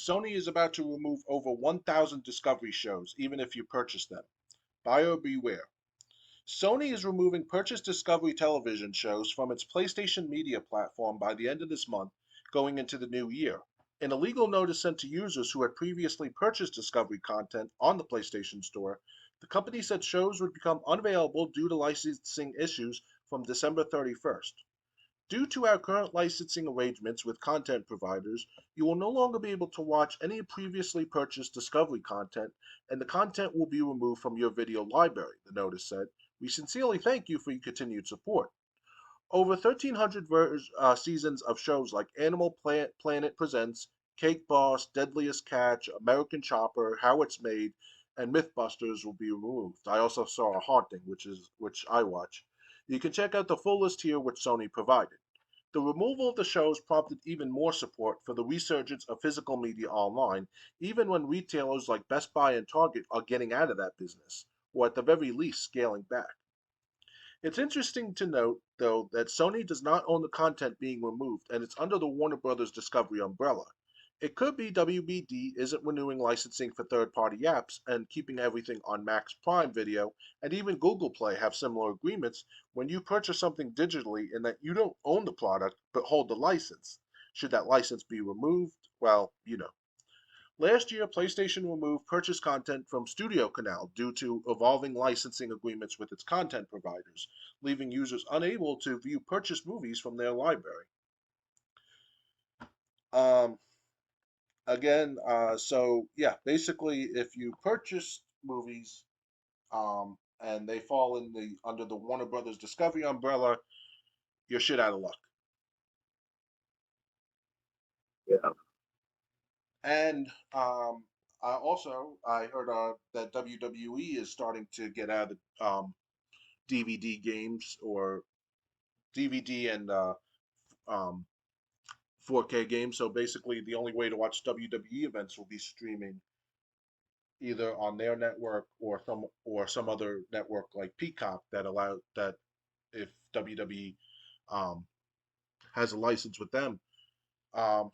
Sony is about to remove over 1,000 Discovery shows, even if you purchase them. Buyer beware. Sony is removing purchased Discovery television shows from its PlayStation Media platform by the end of this month, going into the new year. In a legal notice sent to users who had previously purchased Discovery content on the PlayStation Store, the company said shows would become unavailable due to licensing issues from December 31st. Due to our current licensing arrangements with content providers, you will no longer be able to watch any previously purchased Discovery content, and the content will be removed from your video library, the notice said. We sincerely thank you for your continued support. Over 1,300 seasons of shows like Animal Planet Presents, Cake Boss, Deadliest Catch, American Chopper, How It's Made, and Mythbusters will be removed. I also saw A Haunting, which I watch. You can check out the full list here which Sony provided. The removal of the shows prompted even more support for the resurgence of physical media online, even when retailers like Best Buy and Target are getting out of that business, or at the very least scaling back. It's interesting to note, though, that Sony does not own the content being removed, and it's under the Warner Brothers Discovery umbrella. It could be WBD isn't renewing licensing for third-party apps and keeping everything on Max Prime Video, and even Google Play have similar agreements when you purchase something digitally in that you don't own the product but hold the license. Should that license be removed? Well, you know. Last year, PlayStation removed purchase content from Studio Canal due to evolving licensing agreements with its content providers, leaving users unable to view purchased movies from their library. Um, so yeah, basically, if you purchase movies and they fall in the under the Warner Brothers Discovery umbrella, you're shit out of luck. Yeah. And I heard that WWE is starting to get out of the DVD games or DVD and um, 4K games. So basically, the only way to watch WWE events will be streaming either on their network or some other network like Peacock that allow that if WWE um, has a license with them. Um,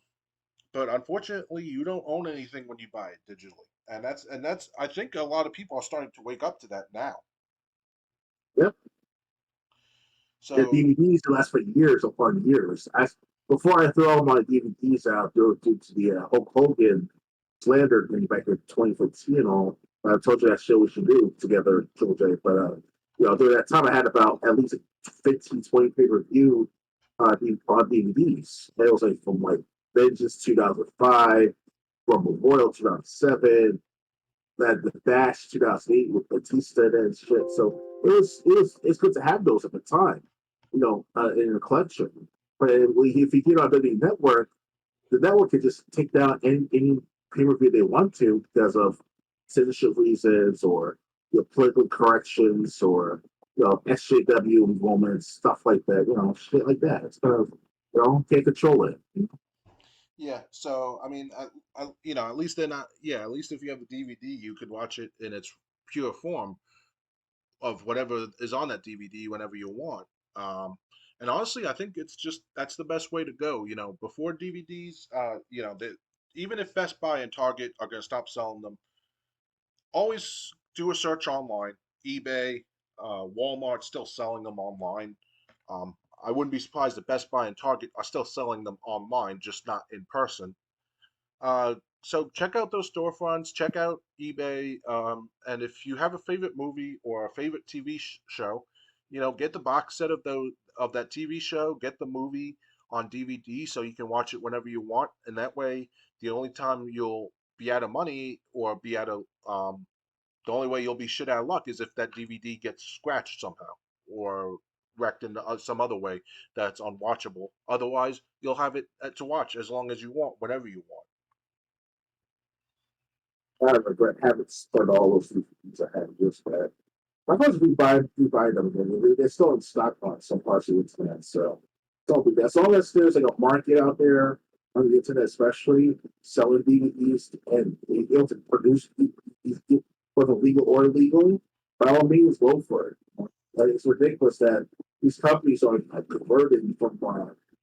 but unfortunately, you don't own anything when you buy it digitally, and that's I think a lot of people are starting to wake up to that now. Yep. The So DVDs last for years upon years. Before I throw all my DVDs out due to the Hulk Hogan slander thing back in 2015 and all, I told you that show we should do together, Triple J. But during that time, I had about at least 15, 20 pay-per-view on DVDs. It was like from like Vengeance 2005, from Memorial 2007, that the Bash 2008 with Batista and shit. So it's good to have those at the time, in a collection. But if you get on the network, the network can just take down any pay per view they want to because of censorship reasons or political corrections or SJW moments, stuff like that. Shit like that. It's kind of can't control it. yeah, so I mean, at least they're not. Yeah, at least if you have the DVD, you could watch it in its pure form of whatever is on that DVD whenever you want. And honestly, I think it's just that's the best way to go. Before DVDs, even if Best Buy and Target are going to stop selling them, always do a search online. eBay, Walmart still selling them online. Um, I wouldn't be surprised if Best Buy and Target are still selling them online, just not in person. So check out those storefronts, check out eBay, and if you have a favorite movie or a favorite TV show, get the box set of that TV show, get the movie on DVD so you can watch it whenever you want, and that way the only time you'll be out of money or be out of the only way you'll be shit out of luck is if that DVD gets scratched somehow or wrecked in some other way that's unwatchable. Otherwise, you'll have it to watch as long as you want, whenever you want. I regret having spent all those DVDs I had just that. My friends we buy them again. They're still in stock on some parts of the internet, so don't be that. As long as there's like a market out there on the internet, especially selling DVDs and being able to produce DVDs, whether legal or illegal, by all means, go for it. Like, it's ridiculous that these companies are converting from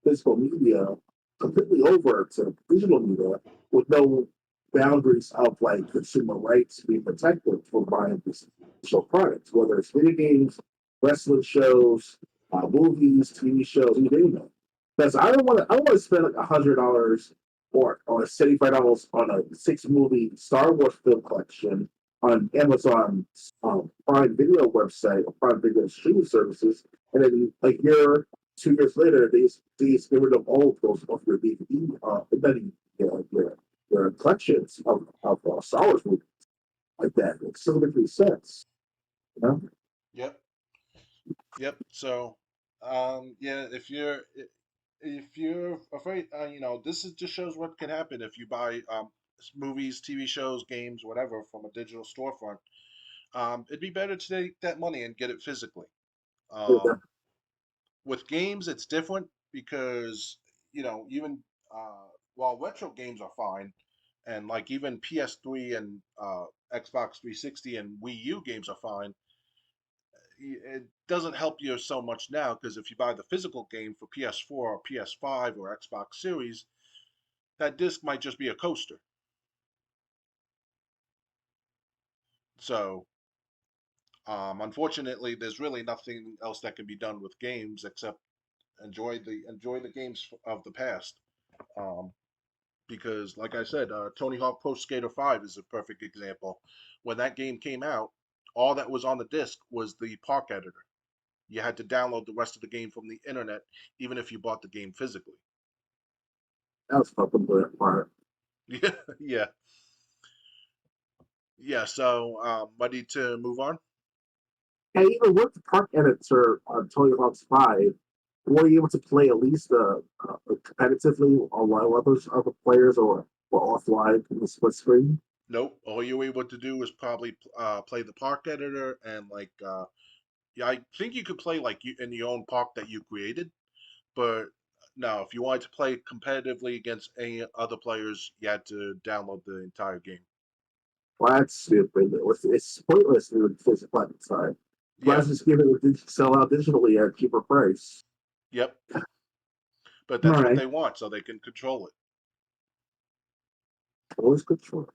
physical media completely over to digital media with no boundaries of like consumer rights being protected for buying these digital products, whether it's video games, wrestling shows, movies, TV shows, you name it. Because I don't want to spend like $100 or $75 on a 6 movie Star Wars film collection on Amazon's Prime Video website or Prime Video streaming services, and then a year, 2 years later, these get rid of all of those of your DVD, and then your collections of Star Wars movies like that. It still makes any sense, you know? Yep. Yep. So, yeah, if you're afraid, this is just shows what can happen if you buy movies, TV shows, games, whatever from a digital storefront. It'd be better to take that money and get it physically. Yeah, Um, with games, it's different because even while retro games are fine, and like even PS3 and Xbox 360 and Wii U games are fine, it doesn't help you so much now because if you buy the physical game for PS4 or PS5 or Xbox Series, that disc might just be a coaster. So, unfortunately, there's really nothing else that can be done with games except enjoy the games of the past. Um, because, like I said, Tony Hawk Pro Skater 5 is a perfect example. When that game came out, all that was on the disc was the park editor. You had to download the rest of the game from the internet, even if you bought the game physically. that was fucking weird part. Yeah, yeah, yeah. So, ready to move on? And even with the park editor on Tony Hawk's 5, were you able to play at least competitively while other players or offline in the split screen? Nope. All you were able to do was probably play the park editor and yeah, I think you could play like you in your own park that you created, but no, if you wanted to play competitively against any other players, you had to download the entire game. Well, that's stupid. It's pointless to do physical at the time. Let's Yep, just give it sell out digitally at a cheaper price. yep. But All that's what right, they want, so they can control it. always good choice.